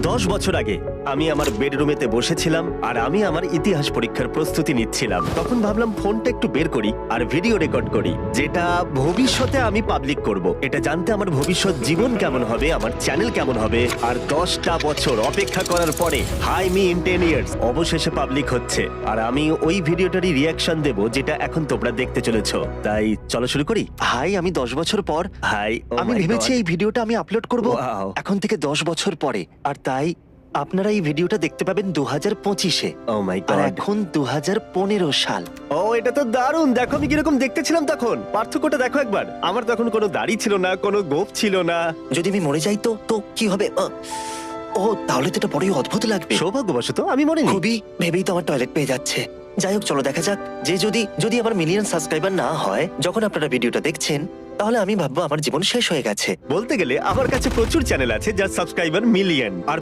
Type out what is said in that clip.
10 বছর আগে আমি আমার বেডরুমেতে বসেছিলাম আর আমি আমার ইতিহাস পরীক্ষার প্রস্তুতি নিচ্ছিলাম। তখন ভাবলাম ফোনটা একটু বের করি আর ভিডিও রেকর্ড করি, যেটা ভবিষ্যতে আমি পাবলিক করব। এটা জানতে আমার ভবিষ্যৎ জীবন কেমন হবে, আমার চ্যানেল কেমন হবে। আর 10টা বছর অপেক্ষা করার পরে হাই মি ইন 10 ইয়ার্স অবশেষে পাবলিক হচ্ছে। আর আমি ওই ভিডিওটারই রিয়াকশন দেব যেটা এখন তোমরা দেখতে চলেছো। তাই চলো শুরু করি। হাই, আমি 10 বছর পর হাই, আমি ভেবেছি এই ভিডিওটা আমি আপলোড করব Wow. এখন থেকে 10 বছর পরে। আর তাই আপনারা এই ভিডিওটা দেখতে পাবেন 2025-এ। ও মাই আর গড। এখন 2015 সাল। ও এটা তো দারুণ। দেখো আমি কিরকম দেখতে ছিলাম তখন, পার্থক্যটা দেখো একবার। আমার তখন কোনো দাড়ি ছিল না, কোনো গোঁফ ছিল না। যদি আমি মরে যাই তো কি হবে? ও, তাহলে তো এটা বড়ই অদ্ভুত লাগবে। সৌভাগ্যবশত আমি মরিনি। খুবই ভেবেই তো আমার টয়লেট পেয়ে যাচ্ছে। যাই হোক, চলো দেখা যাক যে যদি আমার মিলিয়ন সাবস্ক্রাইবার না হয় যখন আপনারা ভিডিওটা দেখছেন, তাহলে আমি ভাববো আমার জীবন শেষ হয়ে গেছে। বলতে গেলে আমার কাছে প্রচুর চ্যানেল আছে যার সাবস্ক্রাইবার মিলিয়ন, আর